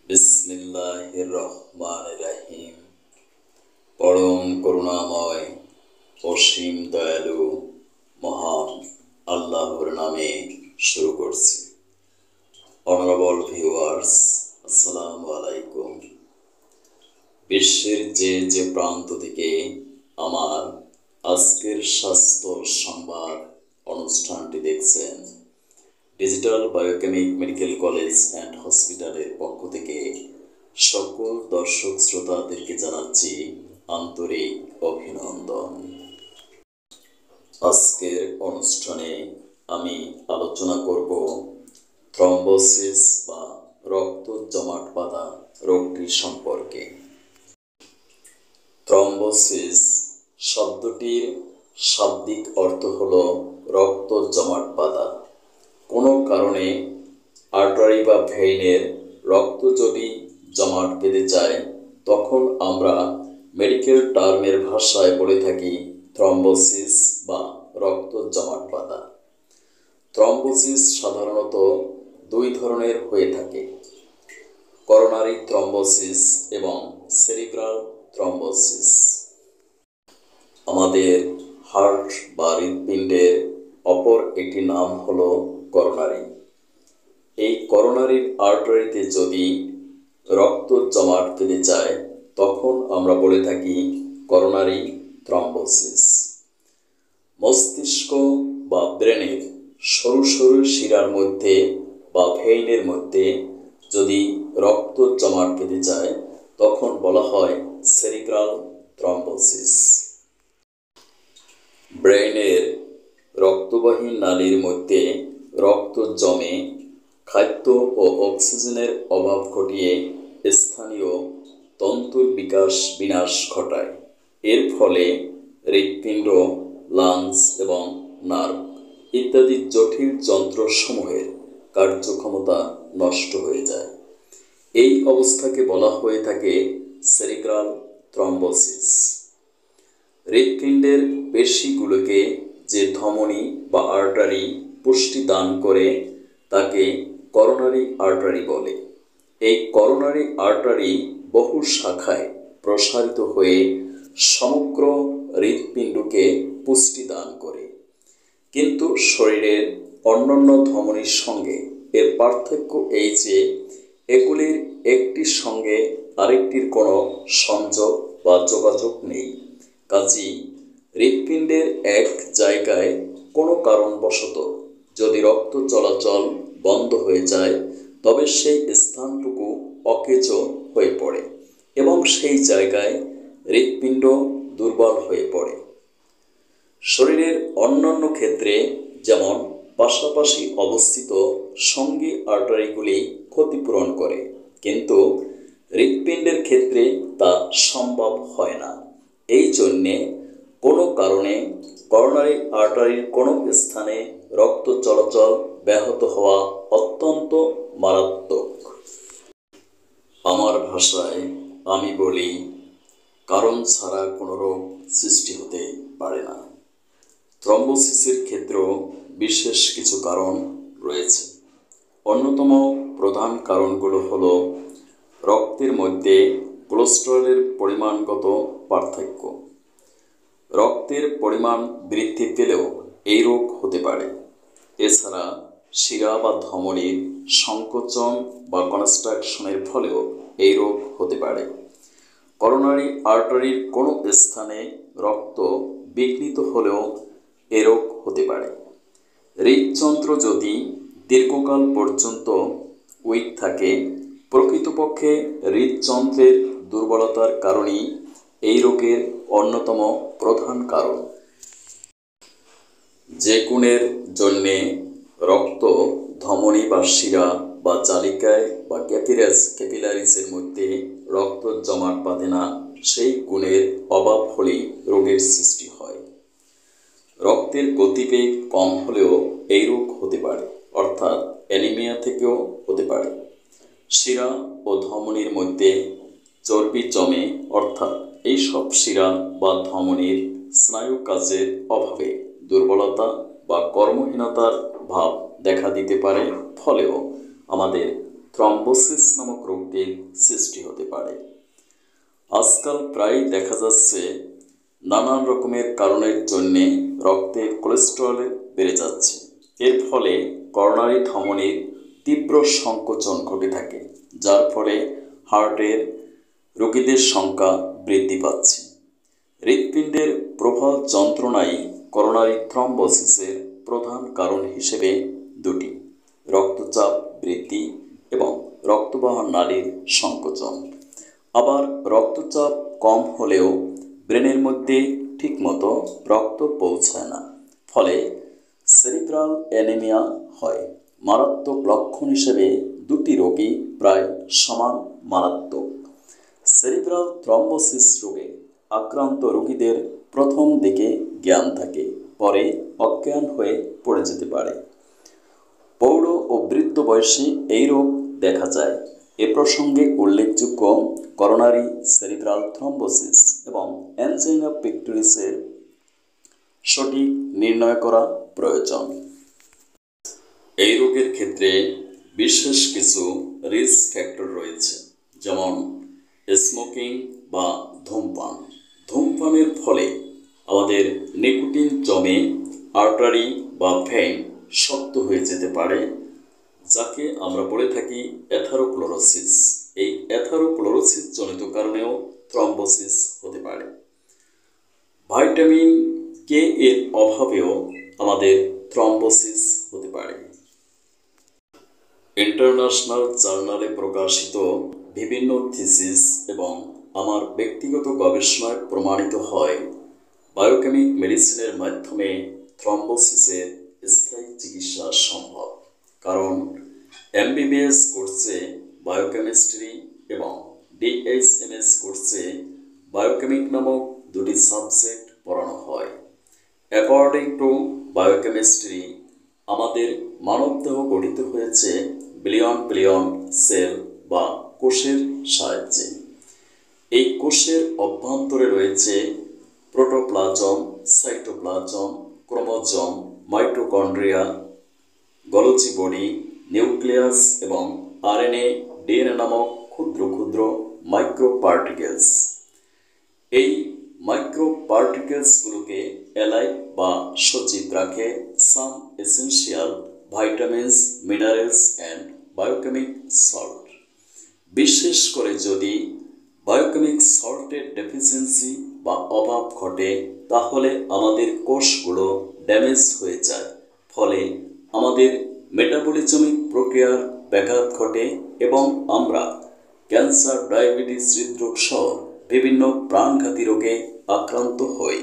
বিসমিল্লাহির রহমানির রহিম। পরম করুণাময় অসীম দয়ালু মহান আল্লাহর নামে শুরু করছি। অনারেবল ভিউয়ার্স, আসসালামু আলাইকুম। বিশ্বের যে প্রান্ত থেকে আমার আজকের স্বাস্থ্য সংবাদ অনুষ্ঠানটি দেখছেন, digital biochemic medical college and হসপিটালের পক্ষ থেকে সকল দর্শক শ্রোতাদেরকে জানাচ্ছি আন্তরিক অভিনন্দন। আজকের অনুষ্ঠানে আমি আলোচনা করব থ্রম্বোসিস বা রক্ত জমাট বাঁধা রোগটি সম্পর্কে। থ্রম্বোসিস শব্দটির শাব্দিক অর্থ হল রক্ত জমাট বাঁধা। কোনো কারণে আর্টারি বা ভেইনের রক্ত যদি জমাট বেঁধে যায়, তখন আমরা মেডিকেল টার্মের ভাষায় বলে থাকি থ্রম্বোসিস বা রক্ত জমাট বাঁধা। থ্রম্বোসিস সাধারণত দুই ধরনের হয়ে থাকে: করোনারি থ্রম্বোসিস এবং সেরিব্রাল থ্রম্বোসিস। আমাদের হার্ট বা হৃৎপিণ্ডের অপর একটি নাম হলো করোনারি। এই করোনারির আর্টারিতে যদি রক্ত জমাট বেঁধে যায়, তখন আমরা বলে থাকি করোনারি থ্রম্বোসিস। মস্তিষ্ক বা ব্রেনের সরু সরু শিরার মধ্যে বা ভেইনের মধ্যে যদি রক্ত জমাট বেঁধে যায়, তখন বলা হয় সেরিব্রাল থ্রম্বোসিস। ব্রেনের রক্তবাহী নালীর মধ্যে রক্ত জমে খাদ্য ও অক্সিজেনের অভাব ঘটিয়ে স্থানীয় তন্তুর বিনাশ ঘটায়। এর ফলে হৃৎপিণ্ড, লাংস এবং নার্ভ ইত্যাদি জটিল যন্ত্রসমূহের কার্যক্ষমতা নষ্ট হয়ে যায়। এই অবস্থাকে বলা হয়ে থাকে সেরিব্রাল থ্রম্বোসিস। হৃৎপিণ্ডের পেশিগুলোকে যে ধমনী বা আর্টারি পুষ্টি দান করে তাকে করোনারি আর্টারি বলে। এই করোনারি আর্টারি বহু শাখায় প্রসারিত হয়ে সমগ্র হৃৎপিণ্ডকে পুষ্টি দান করে। কিন্তু শরীরের অন্যান্য ধমনীর সঙ্গে এর পার্থক্য এই যে এগুলির একটির সঙ্গে আরেকটির কোনো সংযোগ বা যোগাযোগ নেই। কাজেই হৃৎপিণ্ডের এক জায়গায় কোনো কারণবশত যদি রক্ত চলাচল বন্ধ হয়ে যায়, তবে সেই স্থানটুকু অকেজো হয়ে পড়ে এবং সেই জায়গায় হৃৎপিণ্ড দুর্বল হয়ে পড়ে। শরীরের অন্যান্য ক্ষেত্রে, যেমন পাশাপাশি অবস্থিত সঙ্গী আর্টারিগুলি ক্ষতিপূরণ করে, কিন্তু হৃৎপিণ্ডের ক্ষেত্রে তা সম্ভব হয় না। এই জন্যে কোনো কারণে করোনারি আর্টারির কোনো স্থানে রক্ত চলাচল ব্যাহত হওয়া অত্যন্ত মারাত্মক। আমার ভাষায় আমি বলি, কারণ ছাড়া কোনো রোগ সৃষ্টি হতে পারে না। থ্রম্বোসিসের ক্ষেত্রেও বিশেষ কিছু কারণ রয়েছে। অন্যতম প্রধান কারণগুলো হলো রক্তের মধ্যে কোলেস্টেরলের পরিমাণগত পার্থক্য। রক্তের পরিমাণ বৃদ্ধি পেলেও এই রোগ হতে পারে। এছাড়া শিরা বা ধমনীর সংকোচন বা কনস্ট্রাকশনের ফলেও এই রোগ হতে পারে। করোনারি আর্টারির কোনো স্থানে রক্ত বিঘ্নিত হলেও এ রোগ হতে পারে। হৃদযন্ত্র যদি দীর্ঘকাল পর্যন্ত উইক থাকে, প্রকৃতপক্ষে হৃদযন্ত্রের দুর্বলতার কারণেই এই রোগের অন্যতম প্রধান কারণ। যে গুণের জন্যে রক্ত ধমনী বা শিরা বা জালিকায় বা ক্যাপিলারিসের মধ্যে রক্ত জমাট বাঁধে না, সেই গুণের অভাব হলেই রোগের সৃষ্টি হয়। রক্তের গতিবেগ কম হলেও এই রোগ হতে পারে, অর্থাৎ অ্যানিমিয়া থেকেও হতে পারে। শিরা ও ধমনীর মধ্যে চর্বি জমে, অর্থাৎ এইসব শিরা বা ধমনীর স্নায়ু কাজের অভাবে দুর্বলতা বা কর্মহীনতার ভাব দেখা দিতে পারে। ফলেও আমাদের থ্রম্বোসিস নামক রোগটির সৃষ্টি হতে পারে। আজকাল প্রায় দেখা যাচ্ছে নানান রকমের কারণের জন্যে রক্তে কোলেস্টেরল বেড়ে যাচ্ছে। এর ফলে করোনারি ধমনির তীব্র সংকোচন ঘটে থাকে, যার ফলে হার্টের রোগীদের সংখ্যা বৃদ্ধি পাচ্ছে। হৃৎপিণ্ডের প্রবল যন্ত্রণাই করোনারি থ্রম্বোসিসের প্রধান কারণ হিসেবে দুটি: রক্তচাপ বৃদ্ধি এবং রক্তবাহন নালীর সংকোচন। আবার রক্তচাপ কম হলেও ব্রেনের মধ্যে ঠিকমতো রক্ত পৌঁছায় না, ফলে সেরিব্রাল অ্যানিমিয়া হয়। মারাত্মক লক্ষণ হিসেবে দুটি রোগই প্রায় সমান মারাত্মক। সেরিব্রাল থ্রম্বোসিস রোগে আক্রান্ত রোগীদের প্রথম দিকে জ্ঞান থাকে, পরে অজ্ঞান হয়ে পড়ে যেতে পারে। প্রৌঢ় ও বৃদ্ধ বয়সে এই রোগ দেখা যায়। এ প্রসঙ্গে উল্লেখযোগ্য করোনারি সেরিব্রাল থ্রম্বোসিস এবং অ্যানজাইনা পেক্টোরিসের সঠিক নির্ণয় করা প্রয়োজন। এই রোগের ক্ষেত্রে বিশেষ কিছু রিস্ক ফ্যাক্টর রয়েছে, যেমন স্মোকিং বা ধূমপান। ধূমপানের ফলে আমাদের নিকোটিন জমে আর্টারি বা ভেইন শক্ত হয়ে যেতে পারে, যাকে আমরা বলে থাকি অ্যাথারোক্লোরোসিস। এই অ্যাথারোক্লোরোসিস জনিত কারণেও থ্রম্বোসিস হতে পারে। ভাইটামিন কে এর অভাবেও আমাদের থ্রম্বোসিস হতে পারে। ইন্টারন্যাশনাল জার্নালে প্রকাশিত বিভিন্ন থিসিস এবং আমার ব্যক্তিগত গবেষণায় প্রমাণিত হয়, বায়োকেমিক মেডিসিনের মাধ্যমে থ্রম্বোসিসের স্থায়ী চিকিৎসা সম্ভব। কারণ এমবিবিএস কোর্সে বায়োকেমিস্ট্রি এবং ডিএইচএমএস কোর্সে বায়োকেমিক নামক দুটি সাবজেক্ট পড়ানো হয়। অ্যাকর্ডিং টু বায়োকেমিস্ট্রি, আমাদের মানবদেহ গঠিত হয়েছে বিলিয়ন বিলিয়ন সেল বা কোষের সাহায্যে। এই কোষের অভ্যন্তরে রয়েছে protoplasm, cytoplasm, chromosome, mitochondria, Golgi body, nucleus এবং আরএনএ, ডিএনএ নামক ক্ষুদ্র ক্ষুদ্র মাইক্রো পার্টিকেলস। এই মাইক্রো পার্টিকেলসগুলোকে অ্যালাইভ বা সজীব রাখে some essential vitamins, minerals and biochemic salt. বিশেষ করে যদি বায়োকেমিক সল্টের ডেফিসিয়েন্সি বা অভাব ঘটে, তাহলে আমাদের কোষগুলো ড্যামেজ হয়ে যায়, ফলে আমাদের মেটাবলিজমিক প্রক্রিয়ার ব্যাঘাত ঘটে এবং আমরা ক্যান্সার, ডায়াবেটিস, হৃদরোগ সহ বিভিন্ন প্রাণঘাতী রোগে আক্রান্ত হই।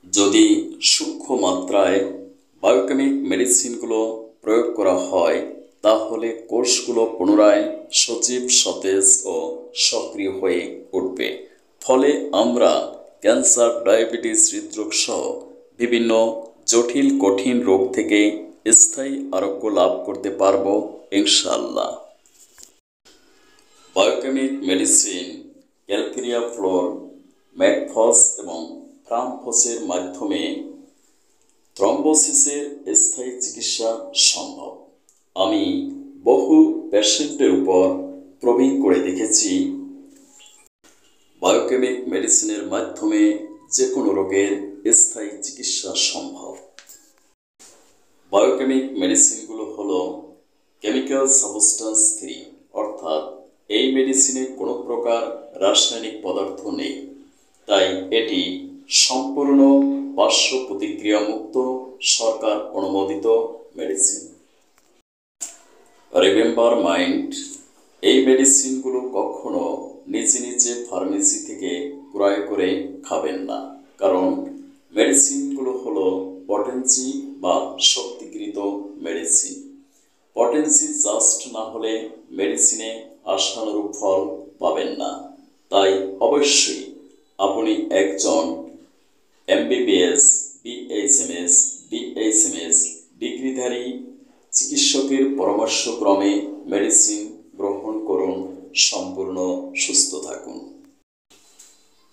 যদি সূক্ষ্ম মাত্রায় বায়োকেমিক মেডিসিনগুলো প্রয়োগ করা হয়, তাহলে কোষগুলো পুনরায় সজীব, সতেজ ও সক্রিয় হয়ে উঠবে। ফলে আমরা ক্যান্সার, ডায়াবেটিস, হৃদরোগ সহ বিভিন্ন জটিল কঠিন রোগ থেকে স্থায়ী আরোগ্য লাভ করতে পারব ইনশাআল্লাহ। বায়োকেমিক মেডিসিন ক্যালকেরিয়া ফ্লোর, ম্যাডফস এবং ফ্রামফসের মাধ্যমে থ্রম্বোসিসের স্থায়ী চিকিৎসা সম্ভব। আমি বহু পেশেন্টের উপর প্রবীণ করে দেখেছি বায়োকেমিক মেডিসিনের মাধ্যমে যে কোনো রোগের স্থায়ী চিকিৎসা সম্ভব। বায়োকেমিক মেডিসিনগুলো হলো কেমিক্যাল সাবস্টেন্স ফ্রি, অর্থাৎ এই মেডিসিনে কোনো প্রকার রাসায়নিক পদার্থ নেই, তাই এটি সম্পূর্ণ পার্শ্ব প্রতিক্রিয়া মুক্ত, সরকার অনুমোদিত মেডিসিন। রিমেম্বার মাইন্ড, এই মেডিসিনগুলো কখনো নিজে নিজে ফার্মেসি থেকে ক্রয় করে খাবেন না, কারণ মেডিসিনগুলো হলো পটেন্সি বা শক্তিকৃত মেডিসিন। পটেন্সি জাস্ট না হলে মেডিসিনে আশানুরূপ ফল পাবেন না। তাই অবশ্যই আপনি একজন এমবিবিএস, বিএইচএমএস, ডিএইচএমএস ডিগ্রিধারী চিকিৎসকের পরামর্শক্রমে মেডিসিন গ্রহণ করুন, সম্পূর্ণ সুস্থ থাকুন।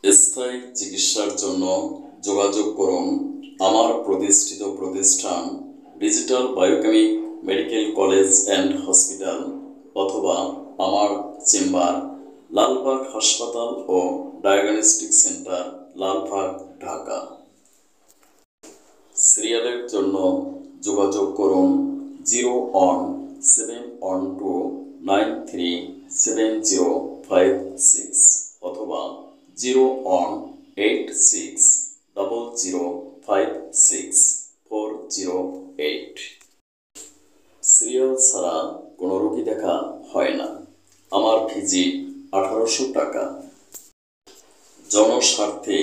স্থায়ী চিকিৎসার জন্য যোগাযোগ করুন আমার প্রতিষ্ঠিত প্রতিষ্ঠান digital biochemic medical college and hospital, অথবা আমার চেম্বার লালবাগ হাসপাতাল ও ডায়াগনস্টিক সেন্টার, লালবাগ, ঢাকা। সিরিয়ালের জন্য যোগাযোগ করুন 01712937056 অথবা 01860056408। সিরিয়াল ছাড়া কোনো রোগী দেখা হয় না। আমার ভিজিট 1800 টাকা। জনস্বার্থে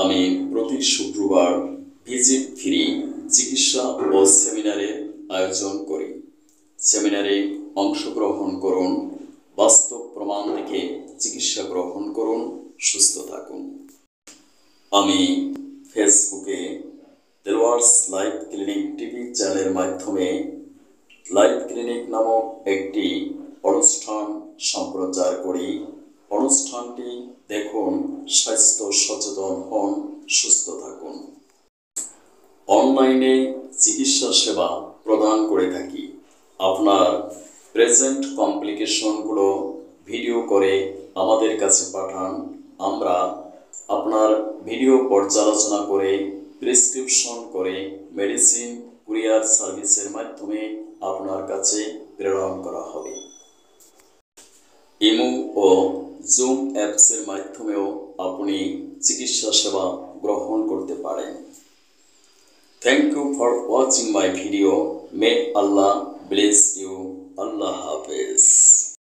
আমি প্রতি শুক্রবার ভিজিট ফ্রি চিকিৎসা ও সেমিনারের আয়োজন করি। সেমিনারে অংশগ্রহণ করুন, বাস্তব প্রমাণ দেখে চিকিৎসা গ্রহণ করুন, সুস্থ থাকুন। আমি ফেসবুকে দেলোয়ার্স লাইফ ক্লিনিক টিভি চ্যানেলের মাধ্যমে লাইফ ক্লিনিক নামক একটি অনুষ্ঠান সম্প্রচার করি। অনুষ্ঠানটি দেখুন, স্বাস্থ্য সচেতন হন, সুস্থ থাকুন। অনলাইনে চিকিৎসা সেবা প্রদান করে থাকি। আপনার প্রেজেন্ট কমপ্লিকেশনগুলো ভিডিও করে আমাদের কাছে পাঠান। আমরা আপনার ভিডিও পর্যালোচনা করে প্রেসক্রিপশন করে মেডিসিন কুরিয়ার সার্ভিসের মাধ্যমে আপনার কাছে প্রেরণ করা হবে। ইমো ও জুম অ্যাপসের মাধ্যমেও আপনি চিকিৎসা সেবা গ্রহণ করতে পারেন। Thank you for watching my video. May Allah bless you. Allah Hafiz.